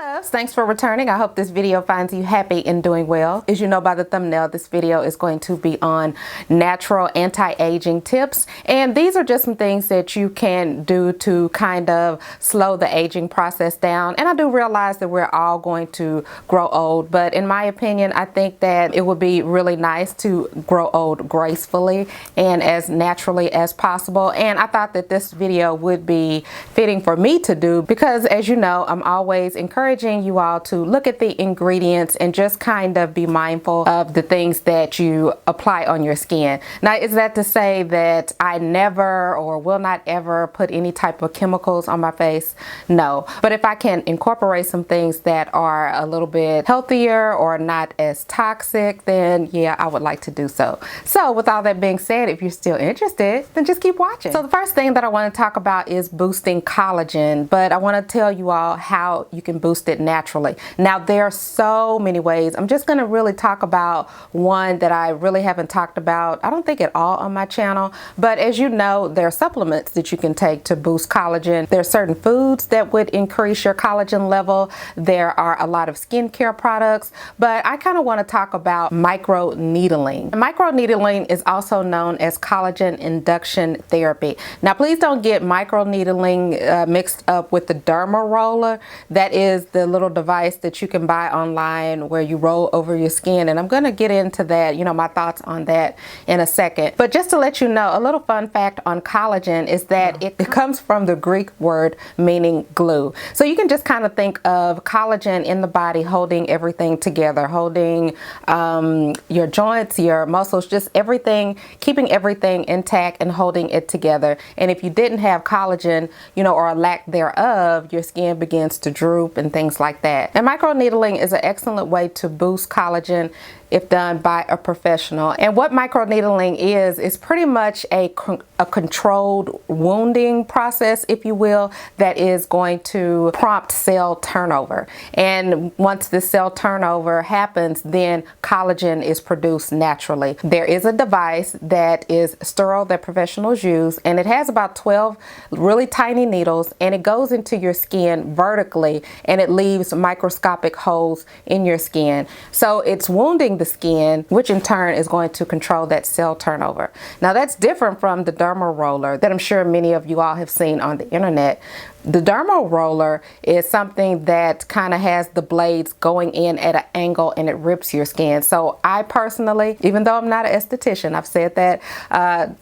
Loves, thanks for returning. I hope this video finds you happy and doing well. As you know by the thumbnail, this video is going to be on natural anti-aging tips, and these are just some things that you can do to kind of slow the aging process down. And I do realize that we're all going to grow old, but in my opinion, I think that it would be really nice to grow old gracefully and as naturally as possible. And I thought that this video would be fitting for me to do because, as you know, I'm always encouraging you all to look at the ingredients and just kind of be mindful of the things that you apply on your skin. Now, is that to say that I never or will not ever put any type of chemicals on my face? No. But if I can incorporate some things that are a little bit healthier or not as toxic, then yeah, I would like to do so. So with all that being said, if you're still interested, then just keep watching. So the first thing that I want to talk about is boosting collagen, but I want to tell you all how you can boost it naturally. Now, there are so many ways. I'm just going to really talk about one that I really haven't talked about, I don't think at all, on my channel. But as you know, there are supplements that you can take to boost collagen. There are certain foods that would increase your collagen level. There are a lot of skincare products, but I kind of want to talk about microneedling. Microneedling is also known as collagen induction therapy. Now, please don't get microneedling mixed up with the derma roller. That is the little device that you can buy online where you roll over your skin, and I'm going to get into that, you know, my thoughts on that in a second. But just to let you know, a little fun fact on collagen is that it comes from the Greek word meaning glue. So you can just kind of think of collagen in the body holding everything together, holding your joints, your muscles, just everything, keeping everything intact and holding it together. And if you didn't have collagen, you know, or a lack thereof, your skin begins to droop and things like that. And microneedling is an excellent way to boost collagen if done by a professional. And what microneedling is pretty much a controlled wounding process, if you will, that is going to prompt cell turnover. And once the cell turnover happens, then collagen is produced naturally. There is a device that is sterile that professionals use, and it has about 12 really tiny needles, and it goes into your skin vertically, and it leaves microscopic holes in your skin. So it's wounding the skin, which in turn is going to control that cell turnover. Now, that's different from the derma roller that I'm sure many of you all have seen on the internet. The dermal roller is something that kind of has the blades going in at an angle and it rips your skin. So I personally, even though I'm not an esthetician, I've said that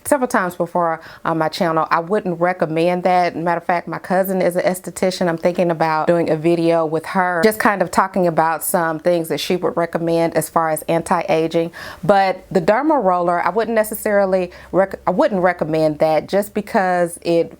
several times before on my channel, I wouldn't recommend that. Matter of fact, my cousin is an esthetician. I'm thinking about doing a video with her, just kind of talking about some things that she would recommend as far as anti-aging. But the dermal roller, I wouldn't necessarily, I wouldn't recommend that just because it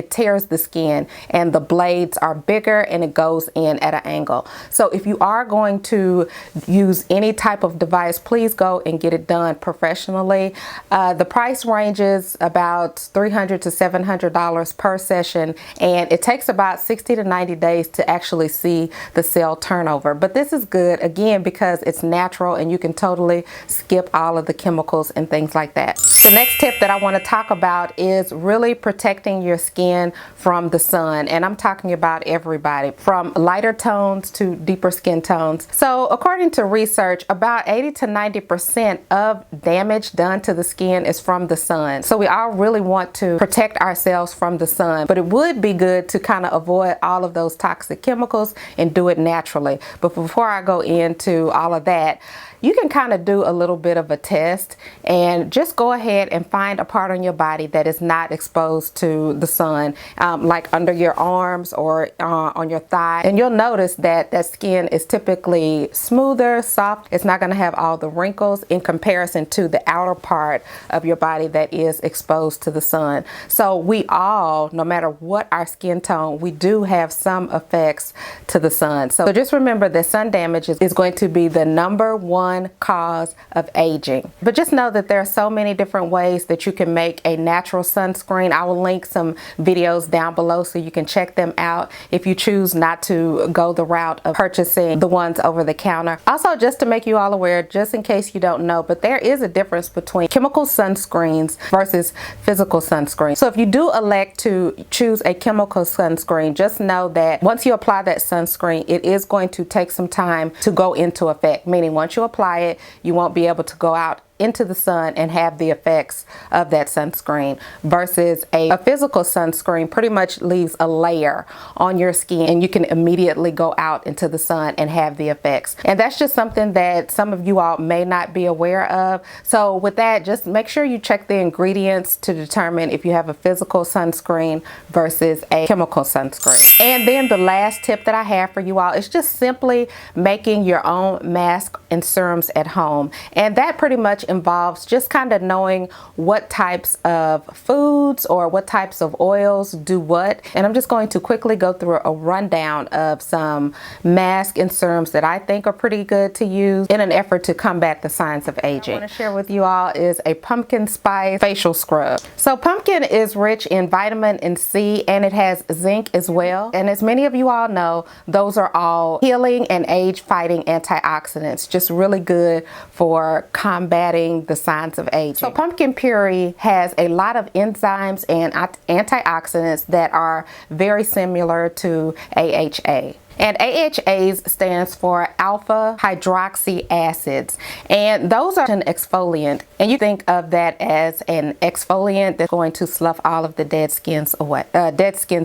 tears the skin, and the blades are bigger and it goes in at an angle. So if you are going to use any type of device, please go and get it done professionally. The price ranges about $300 to $700 per session, and it takes about 60 to 90 days to actually see the cell turnover. But this is good, again, because it's natural and you can totally skip all of the chemicals and things like that. The next tip that I want to talk about is really protecting your skin from the sun, and I'm talking about everybody from lighter tones to deeper skin tones. So according to research, about 80 to 90% of damage done to the skin is from the sun. So we all really want to protect ourselves from the sun, but it would be good to kind of avoid all of those toxic chemicals and do it naturally. But before I go into all of that, you can kind of do a little bit of a test and just go ahead and find a part on your body that is not exposed to the sun, like under your arms or on your thigh. And you'll notice that that skin is typically smoother, soft. It's not going to have all the wrinkles in comparison to the outer part of your body that is exposed to the sun. So we all, no matter what our skin tone, we do have some effects to the sun. So just remember that sun damage is going to be the #1 cause of aging. But just know that there are so many different ways that you can make a natural sunscreen. I will link some videos down below below so you can check them out if you choose not to go the route of purchasing the ones over the counter. Also, just to make you all aware, just in case you don't know, but there is a difference between chemical sunscreens versus physical sunscreen. So if you do elect to choose a chemical sunscreen, just know that once you apply that sunscreen, it is going to take some time to go into effect, meaning once you apply it, you won't be able to go out into the sun and have the effects of that sunscreen, versus a physical sunscreen pretty much leaves a layer on your skin and you can immediately go out into the sun and have the effects. And that's just something that some of you all may not be aware of. So with that, just make sure you check the ingredients to determine if you have a physical sunscreen versus a chemical sunscreen. And then the last tip that I have for you all is just simply making your own mask and serums at home. And that pretty much involves just kind of knowing what types of foods or what types of oils do what. And I'm just going to quickly go through a rundown of some masks and serums that I think are pretty good to use in an effort to combat the signs of aging. What I want to share with you all is a pumpkin spice facial scrub. So pumpkin is rich in vitamin C and it has zinc as well. And as many of you all know, those are all healing and age fighting antioxidants, just really good for combating the signs of aging. So pumpkin puree has a lot of enzymes and antioxidants that are very similar to AHA. And AHAs stands for alpha hydroxy acids, and those are an exfoliant, and you think of that as an exfoliant that's going to slough all of the dead skin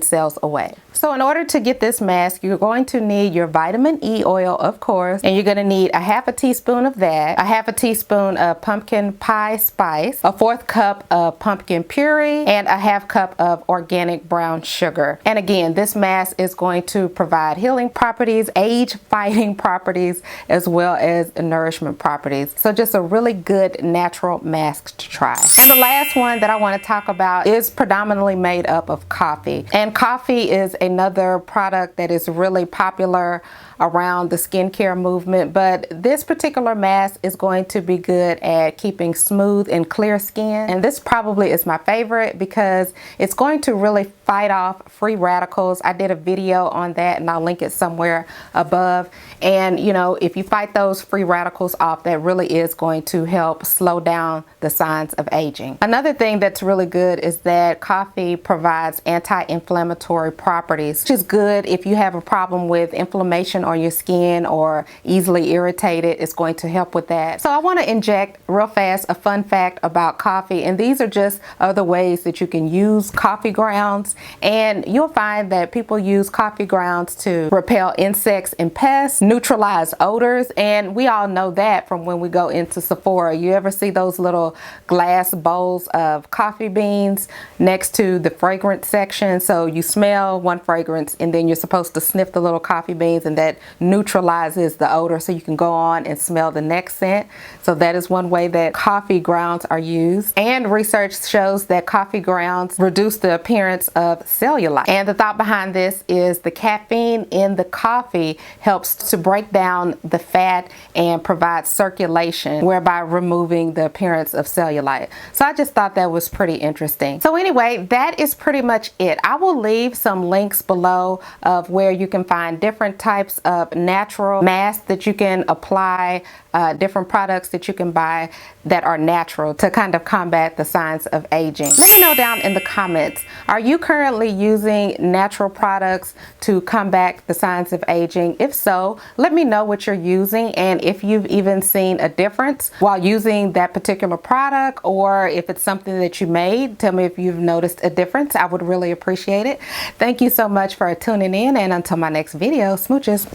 cells away. So in order to get this mask, you're going to need your vitamin E oil, of course, and you're going to need a half a teaspoon of that, a half a teaspoon of pumpkin pie spice, a 1/4 cup of pumpkin puree, and a 1/2 cup of organic brown sugar. And again, this mask is going to provide healing properties, age fighting properties, as well as nourishment properties. So just a really good natural mask to try. And the last one that I want to talk about is predominantly made up of coffee. And coffee is another product that is really popular around the skincare movement, but this particular mask is going to be good at keeping smooth and clear skin. And this probably is my favorite because it's going to really fight off free radicals. I did a video on that and I'll link it somewhere above. And you know, if you fight those free radicals off, that really is going to help slow down the signs of aging. Another thing that's really good is that coffee provides anti-inflammatory properties, which is good if you have a problem with inflammation on your skin or easily irritated. It's going to help with that. So I want to inject real fast a fun fact about coffee, and these are just other ways that you can use coffee grounds. And you'll find that people use coffee grounds to repel insects and pests, neutralize odors, and we all know that from when we go into Sephora. You ever see those little glass bowls of coffee beans next to the fragrance section? So you smell one fragrance and then you're supposed to sniff the little coffee beans, and that neutralizes the odor so you can go on and smell the next scent. So that is one way that coffee grounds are used. And research shows that coffee grounds reduce the appearance of cellulite. And the thought behind this is the caffeine in the coffee helps to break down the fat and provide circulation, whereby removing the appearance of cellulite. So I just thought that was pretty interesting. So anyway, that is pretty much it. I will leave some links below of where you can find different types of natural masks that you can apply, different products that you can buy that are natural to kind of combat the signs of aging. Let me know down in the comments, are you currently using natural products to combat the signs of aging? If so, let me know what you're using and if you've even seen a difference while using that particular product, or if it's something that you made. Tell me if you've noticed a difference. I would really appreciate it. Thank you so much for tuning in, and until my next video, smooches.